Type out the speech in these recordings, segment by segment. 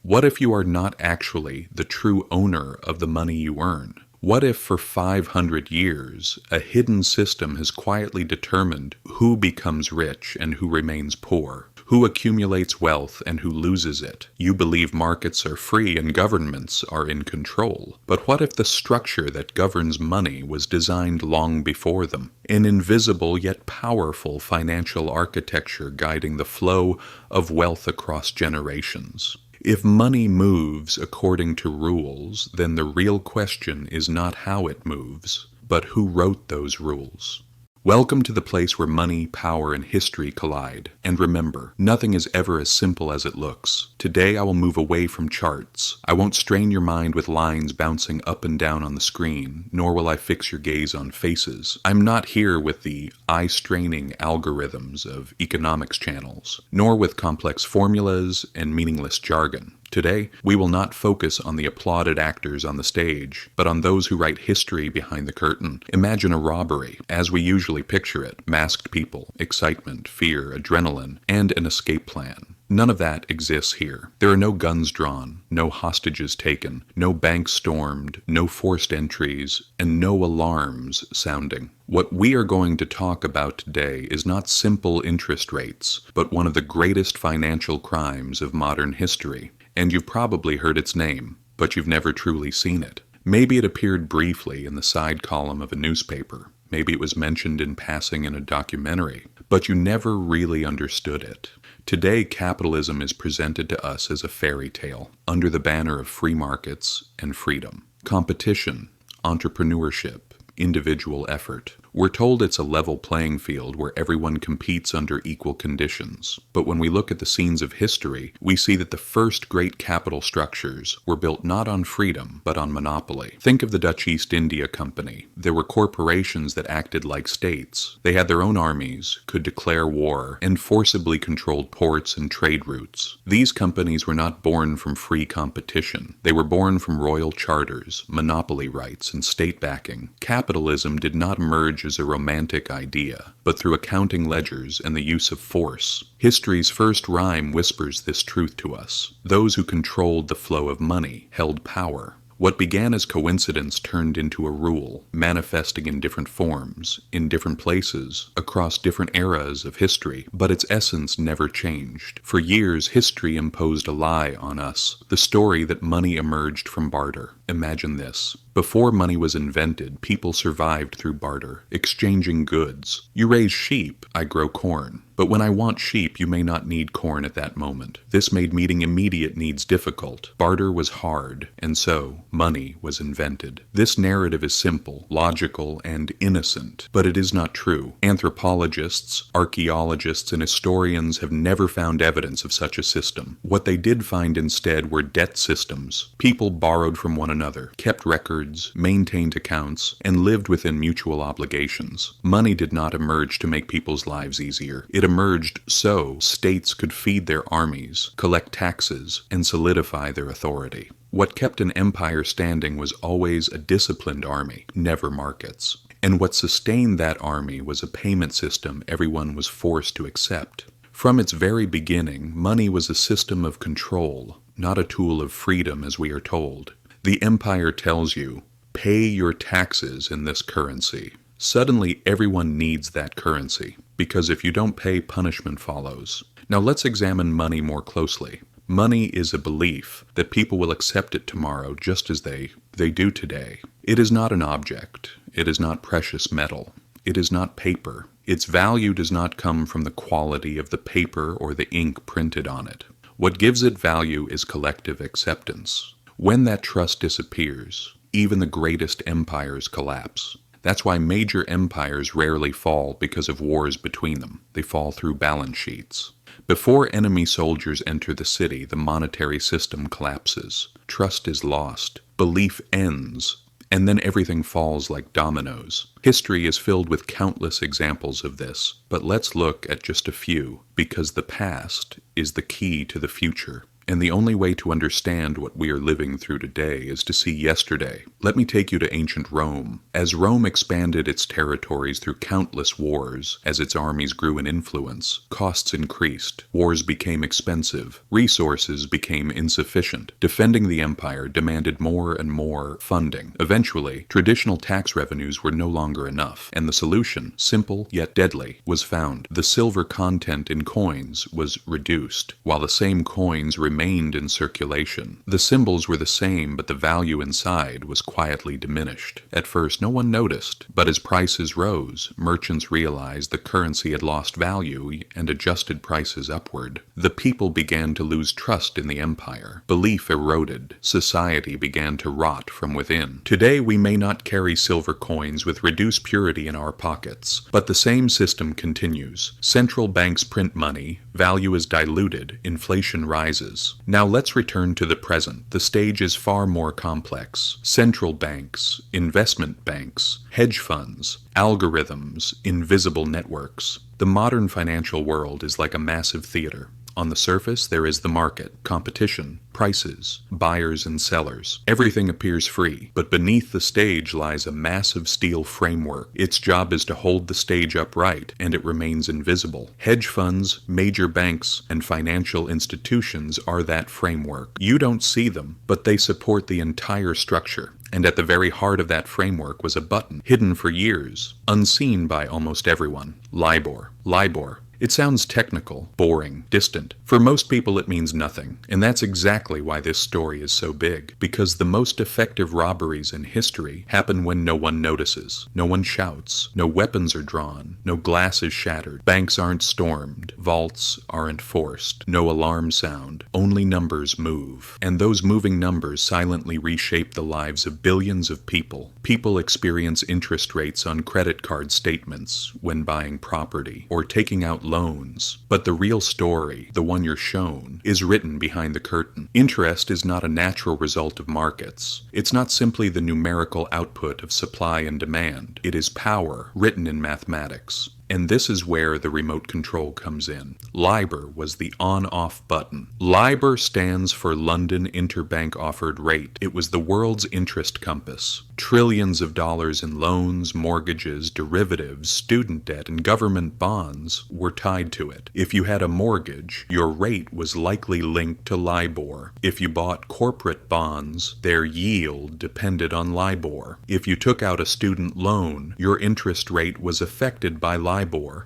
What if you are not actually the true owner of the money you earn? What if for 500 years a hidden system has quietly determined who becomes rich and who remains poor, who accumulates wealth and who loses it? You believe markets are free and governments are in control. But what if the structure that governs money was designed long before them? An invisible yet powerful financial architecture guiding the flow of wealth across generations. If money moves according to rules, then the real question is not how it moves, but who wrote those rules. Welcome to the place where money, power, and history collide. And remember, nothing is ever as simple as it looks. Today I will move away from charts. I won't strain your mind with lines bouncing up and down on the screen, nor will I fix your gaze on faces. I'm not here with the eye-straining algorithms of economics channels, nor with complex formulas and meaningless jargon. Today, we will not focus on the applauded actors on the stage, but on those who write history behind the curtain. Imagine a robbery, as we usually picture it: masked people, excitement, fear, adrenaline, and an escape plan. None of that exists here. There are no guns drawn, no hostages taken, no banks stormed, no forced entries, and no alarms sounding. What we are going to talk about today is not simple interest rates, but one of the greatest financial crimes of modern history. And you've probably heard its name, but you've never truly seen it. Maybe it appeared briefly in the side column of a newspaper. Maybe it was mentioned in passing in a documentary, but you never really understood it. Today, capitalism is presented to us as a fairy tale, under the banner of free markets and freedom. Competition, entrepreneurship, individual effort. We're told it's a level playing field where everyone competes under equal conditions. But when we look at the scenes of history, we see that the first great capital structures were built not on freedom, but on monopoly. Think of the Dutch East India Company. There were corporations that acted like states. They had their own armies, could declare war, and forcibly controlled ports and trade routes. These companies were not born from free competition. They were born from royal charters, monopoly rights, and state backing. Capitalism did not emerge as a romantic idea, but through accounting ledgers and the use of force. History's first rhyme whispers this truth to us. Those who controlled the flow of money held power. What began as coincidence turned into a rule, manifesting in different forms, in different places, across different eras of history, but its essence never changed. For years, history imposed a lie on us, the story that money emerged from barter. Imagine this. Before money was invented, people survived through barter, exchanging goods. You raise sheep, I grow corn. But when I want sheep, you may not need corn at that moment. This made meeting immediate needs difficult. Barter was hard, and so money was invented. This narrative is simple, logical, and innocent, but it is not true. Anthropologists, archaeologists, and historians have never found evidence of such a system. What they did find instead were debt systems. People borrowed from one another, kept records, maintained accounts, and lived within mutual obligations. Money did not emerge to make people's lives easier. It emerged so states could feed their armies, collect taxes, and solidify their authority. What kept an empire standing was always a disciplined army, never markets. And what sustained that army was a payment system everyone was forced to accept. From its very beginning, money was a system of control, not a tool of freedom as we are told. The empire tells you, pay your taxes in this currency. Suddenly, everyone needs that currency, because if you don't pay, punishment follows. Now let's examine money more closely. Money is a belief that people will accept it tomorrow just as they do today. It is not an object. It is not precious metal. It is not paper. Its value does not come from the quality of the paper or the ink printed on it. What gives it value is collective acceptance. When that trust disappears, even the greatest empires collapse. That's why major empires rarely fall because of wars between them. They fall through balance sheets. Before enemy soldiers enter the city, the monetary system collapses. Trust is lost. Belief ends. And then everything falls like dominoes. History is filled with countless examples of this, but let's look at just a few, because the past is the key to the future. And the only way to understand what we are living through today is to see yesterday. Let me take you to ancient Rome. As Rome expanded its territories through countless wars, as its armies grew in influence, costs increased, wars became expensive, resources became insufficient. Defending the empire demanded more and more funding. Eventually, traditional tax revenues were no longer enough, and the solution, simple yet deadly, was found. The silver content in coins was reduced, while the same coins remained in circulation. The symbols were the same, but the value inside was quietly diminished. At first, no one noticed, but as prices rose, merchants realized the currency had lost value and adjusted prices upward. The people began to lose trust in the empire. Belief eroded. Society began to rot from within. Today, we may not carry silver coins with reduced purity in our pockets, but the same system continues. Central banks print money, value is diluted, inflation rises. Now let's return to the present. The stage is far more complex. Central banks, investment banks, hedge funds, algorithms, invisible networks. The modern financial world is like a massive theater. On the surface, there is the market, competition, prices, buyers and sellers. Everything appears free, but beneath the stage lies a massive steel framework. Its job is to hold the stage upright, and it remains invisible. Hedge funds, major banks, and financial institutions are that framework. You don't see them, but they support the entire structure. And at the very heart of that framework was a button, hidden for years, unseen by almost everyone. LIBOR. LIBOR. It sounds technical, boring, distant. For most people it means nothing, and that's exactly why this story is so big, because the most effective robberies in history happen when no one notices. No one shouts, no weapons are drawn, no glass is shattered, banks aren't stormed, vaults aren't forced, no alarm sound, only numbers move. And those moving numbers silently reshape the lives of billions of people. People experience interest rates on credit card statements when buying property or taking out loans. But the real story, the one you're shown, is written behind the curtain. Interest is not a natural result of markets. It's not simply the numerical output of supply and demand. It is power written in mathematics. And this is where the remote control comes in. LIBOR was the on-off button. LIBOR stands for London Interbank Offered Rate. It was the world's interest compass. Trillions of dollars in loans, mortgages, derivatives, student debt, and government bonds were tied to it. If you had a mortgage, your rate was likely linked to LIBOR. If you bought corporate bonds, their yield depended on LIBOR. If you took out a student loan, your interest rate was affected by LIBOR.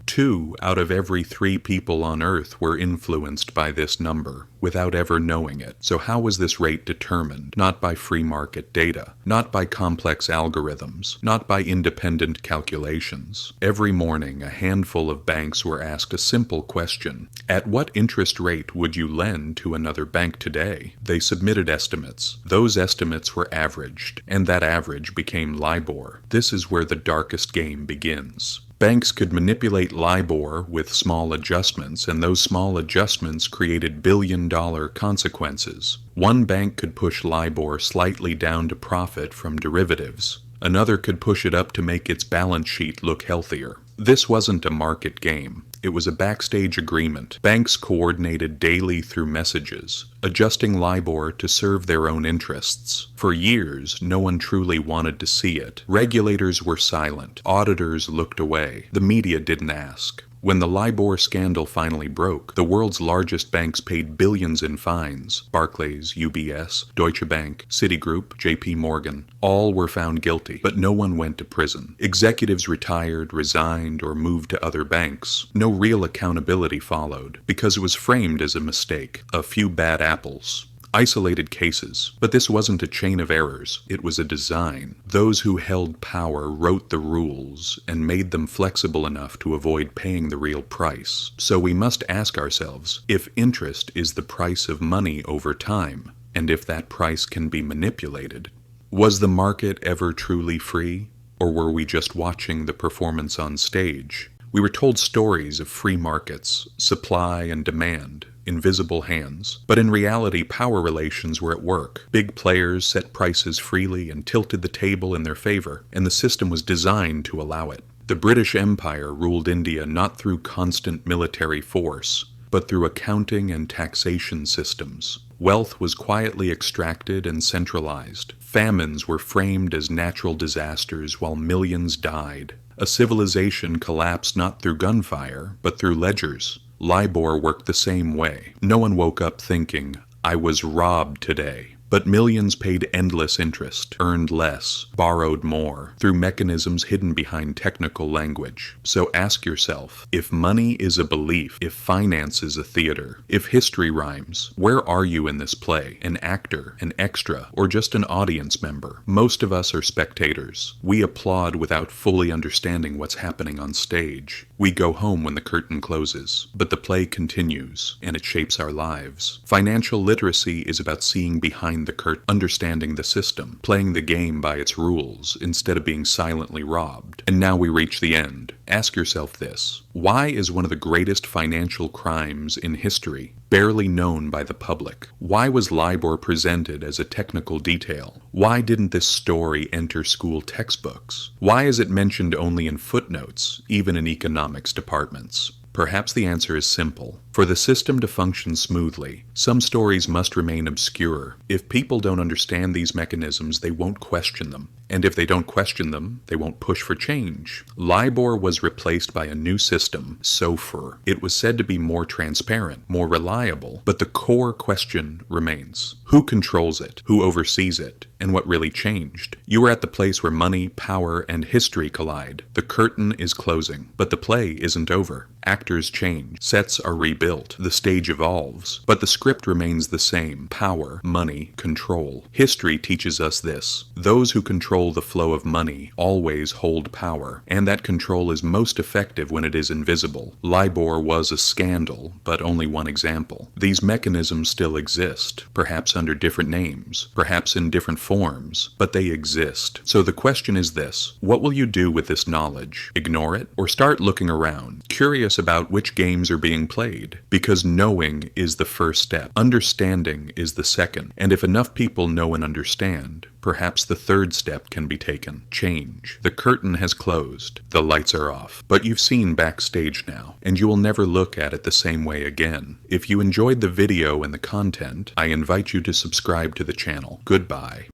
2 out of every 3 people on Earth were influenced by this number, without ever knowing it. So how was this rate determined? Not by free market data, not by complex algorithms, not by independent calculations. Every morning, a handful of banks were asked a simple question. At what interest rate would you lend to another bank today? They submitted estimates. Those estimates were averaged, and that average became LIBOR. This is where the darkest game begins. Banks could manipulate LIBOR with small adjustments, and those small adjustments created billion-dollar consequences. One bank could push LIBOR slightly down to profit from derivatives. Another could push it up to make its balance sheet look healthier. This wasn't a market game. It was a backstage agreement. Banks coordinated daily through messages, adjusting LIBOR to serve their own interests. For years, no one truly wanted to see it. Regulators were silent. Auditors looked away. The media didn't ask. When the LIBOR scandal finally broke, the world's largest banks paid billions in fines. Barclays, UBS, Deutsche Bank, Citigroup, JP Morgan, all were found guilty, but no one went to prison. Executives retired, resigned, or moved to other banks. No real accountability followed, because it was framed as a mistake, a few bad apples. Isolated cases, but this wasn't a chain of errors, it was a design. Those who held power wrote the rules and made them flexible enough to avoid paying the real price. So we must ask ourselves if interest is the price of money over time, and if that price can be manipulated. Was the market ever truly free, or were we just watching the performance on stage? We were told stories of free markets, supply and demand, invisible hands. But in reality, power relations were at work. Big players set prices freely and tilted the table in their favor, and the system was designed to allow it. The British Empire ruled India not through constant military force, but through accounting and taxation systems. Wealth was quietly extracted and centralized. Famines were framed as natural disasters while millions died. A civilization collapsed not through gunfire, but through ledgers. LIBOR worked the same way. No one woke up thinking, "I was robbed today." But millions paid endless interest, earned less, borrowed more, through mechanisms hidden behind technical language. So ask yourself, if money is a belief, if finance is a theater, if history rhymes, where are you in this play? An actor, an extra, or just an audience member? Most of us are spectators. We applaud without fully understanding what's happening on stage. We go home when the curtain closes, but the play continues, and it shapes our lives. Financial literacy is about seeing behind the curtain, understanding the system, playing the game by its rules instead of being silently robbed. And now we reach the end. Ask yourself this: why is one of the greatest financial crimes in history barely known by the public? Why was LIBOR presented as a technical detail? Why didn't this story enter school textbooks? Why is it mentioned only in footnotes, even in economics departments? Perhaps the answer is simple. For the system to function smoothly, some stories must remain obscure. If people don't understand these mechanisms, they won't question them. And if they don't question them, they won't push for change. LIBOR was replaced by a new system, SOFR. It was said to be more transparent, more reliable, but the core question remains. Who controls it? Who oversees it? And what really changed? You are at the place where money, power, and history collide. The curtain is closing, but the play isn't over. Actors change, sets are rebuilt, the stage evolves, but the script remains the same: power, money, control. History teaches us this: those who control the flow of money always hold power, and that control is most effective when it is invisible. LIBOR was a scandal, but only one example. These mechanisms still exist, perhaps under different names, perhaps in different forms, but they exist. So the question is this: what will you do with this knowledge? Ignore it, or start looking around, curious about which games are being played? Because knowing is the first step. Understanding is the second. And if enough people know and understand, perhaps the third step can be taken: change. The curtain has closed. The lights are off. But you've seen backstage now, and you will never look at it the same way again. If you enjoyed the video and the content, I invite you to subscribe to the channel. Goodbye.